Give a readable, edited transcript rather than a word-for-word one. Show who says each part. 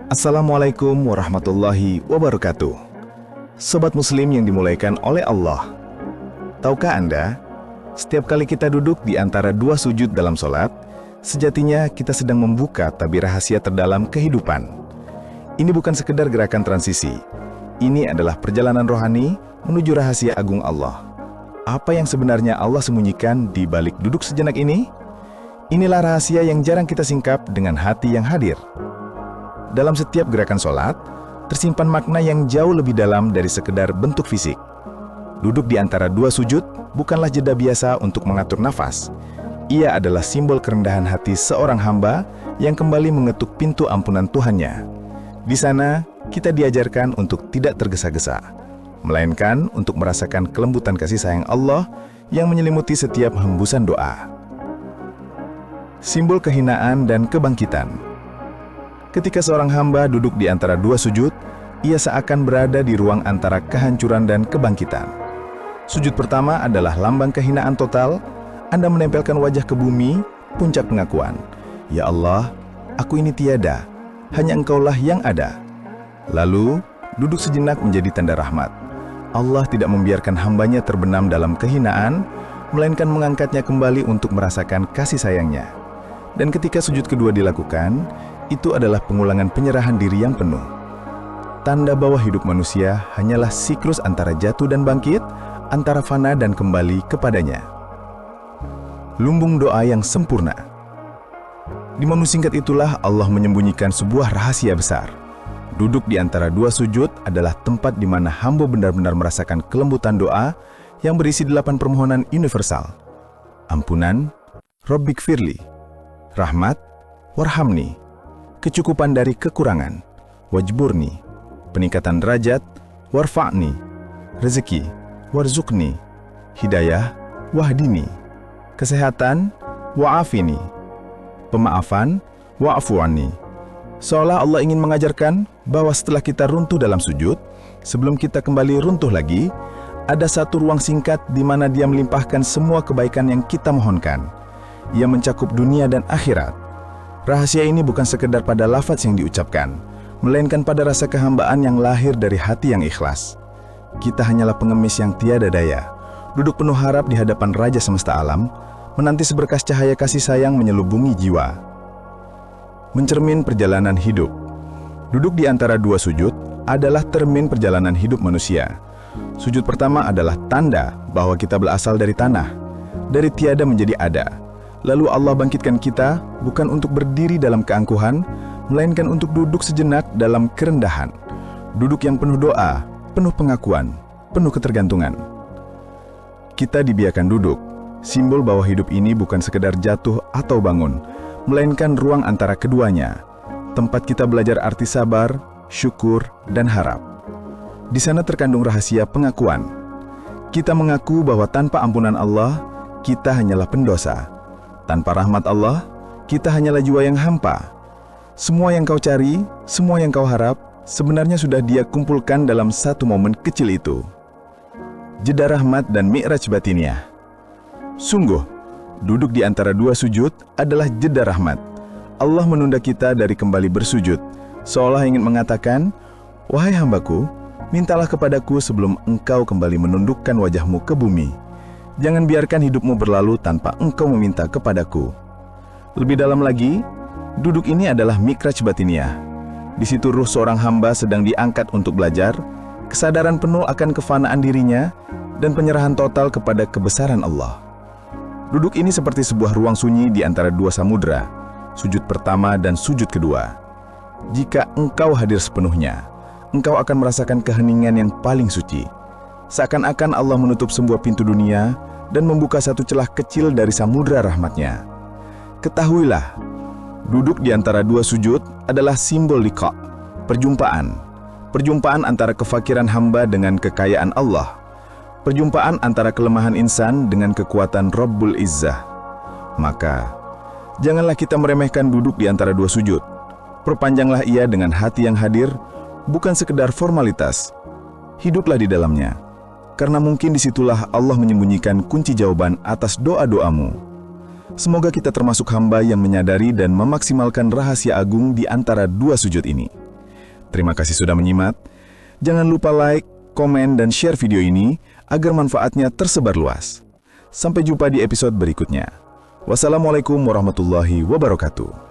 Speaker 1: Assalamualaikum warahmatullahi wabarakatuh. Sobat Muslim yang dimuliakan oleh Allah. Tahukah Anda, setiap kali kita duduk di antara dua sujud dalam sholat, sejatinya kita sedang membuka tabir rahasia terdalam kehidupan. Ini bukan sekedar gerakan transisi. Ini adalah perjalanan rohani menuju rahasia agung Allah. Apa yang sebenarnya Allah sembunyikan di balik duduk sejenak ini? Inilah rahasia yang jarang kita singkap dengan hati yang hadir. Dalam setiap gerakan sholat, tersimpan makna yang jauh lebih dalam dari sekedar bentuk fisik. Duduk di antara dua sujud bukanlah jeda biasa untuk mengatur nafas. Ia adalah simbol kerendahan hati seorang hamba yang kembali mengetuk pintu ampunan Tuhannya. Di sana, kita diajarkan untuk tidak tergesa-gesa, melainkan untuk merasakan kelembutan kasih sayang Allah yang menyelimuti setiap hembusan doa. Simbol kehinaan dan kebangkitan. Ketika seorang hamba duduk di antara dua sujud, ia seakan berada di ruang antara kehancuran dan kebangkitan. Sujud pertama adalah lambang kehinaan total. Anda menempelkan wajah ke bumi, puncak pengakuan. Ya Allah, aku ini tiada, hanya Engkaulah yang ada. Lalu, duduk sejenak menjadi tanda rahmat. Allah tidak membiarkan hambanya terbenam dalam kehinaan, melainkan mengangkatnya kembali untuk merasakan kasih sayangnya. Dan ketika sujud kedua dilakukan, itu adalah pengulangan penyerahan diri yang penuh. Tanda bahwa hidup manusia hanyalah siklus antara jatuh dan bangkit, antara fana dan kembali kepadanya. Lumbung doa yang sempurna. Di momen singkat itulah Allah menyembunyikan sebuah rahasia besar. Duduk di antara dua sujud adalah tempat di mana hamba benar-benar merasakan kelembutan doa yang berisi 8 permohonan universal. Ampunan, Rabbik firli, rahmat, warhamni, kecukupan dari kekurangan, wajburni, peningkatan derajat, warfa'ni, rezeki, warzukni, hidayah, wahdini, kesehatan, wa'afini, pemaafan, wa'afu'ani. Seolah Allah ingin mengajarkan bahwa setelah kita runtuh dalam sujud, sebelum kita kembali runtuh lagi, ada satu ruang singkat di mana Dia melimpahkan semua kebaikan yang kita mohonkan. Ia mencakup dunia dan akhirat. Rahasia ini bukan sekedar pada lafaz yang diucapkan, melainkan pada rasa kehambaan yang lahir dari hati yang ikhlas. Kita hanyalah pengemis yang tiada daya, duduk penuh harap di hadapan Raja Semesta Alam, menanti seberkas cahaya kasih sayang menyelubungi jiwa. Mencermin perjalanan hidup. Duduk di antara dua sujud adalah termin perjalanan hidup manusia. Sujud pertama adalah tanda bahwa kita berasal dari tanah, dari tiada menjadi ada. Lalu Allah bangkitkan kita bukan untuk berdiri dalam keangkuhan, melainkan untuk duduk sejenak dalam kerendahan. Duduk yang penuh doa, penuh pengakuan, penuh ketergantungan. Kita dibiarkan duduk, simbol bahwa hidup ini bukan sekedar jatuh atau bangun, melainkan ruang antara keduanya, tempat kita belajar arti sabar, syukur, dan harap. Di sana terkandung rahasia pengakuan. Kita mengaku bahwa tanpa ampunan Allah, kita hanyalah pendosa. Tanpa rahmat Allah, kita hanyalah jiwa yang hampa. Semua yang kau cari, semua yang kau harap, sebenarnya sudah Dia kumpulkan dalam satu momen kecil itu. Jeda rahmat dan mi'raj batiniah. Sungguh, duduk di antara dua sujud adalah jeda rahmat. Allah menunda kita dari kembali bersujud, seolah ingin mengatakan, "Wahai hambaku, mintalah kepadaku sebelum engkau kembali menundukkan wajahmu ke bumi. Jangan biarkan hidupmu berlalu tanpa engkau meminta kepadaku." Lebih dalam lagi, duduk ini adalah mikraj batiniah. Di situ ruh seorang hamba sedang diangkat untuk belajar, kesadaran penuh akan kefanaan dirinya, dan penyerahan total kepada kebesaran Allah. Duduk ini seperti sebuah ruang sunyi di antara dua samudera, sujud pertama dan sujud kedua. Jika engkau hadir sepenuhnya, engkau akan merasakan keheningan yang paling suci. Seakan-akan Allah menutup sebuah pintu dunia dan membuka satu celah kecil dari samudera rahmatnya. Ketahuilah, duduk di antara dua sujud adalah simbol liqa, perjumpaan. Perjumpaan antara kefakiran hamba dengan kekayaan Allah. Perjumpaan antara kelemahan insan dengan kekuatan Rabbul Izzah. Maka, janganlah kita meremehkan duduk di antara dua sujud. Perpanjanglah ia dengan hati yang hadir, bukan sekedar formalitas. Hiduplah di dalamnya. Karena mungkin disitulah Allah menyembunyikan kunci jawaban atas doa-doamu. Semoga kita termasuk hamba yang menyadari dan memaksimalkan rahasia agung di antara dua sujud ini. Terima kasih sudah menyimak. Jangan lupa like, komen, dan share video ini agar manfaatnya tersebar luas. Sampai jumpa di episode berikutnya. Wassalamualaikum warahmatullahi wabarakatuh.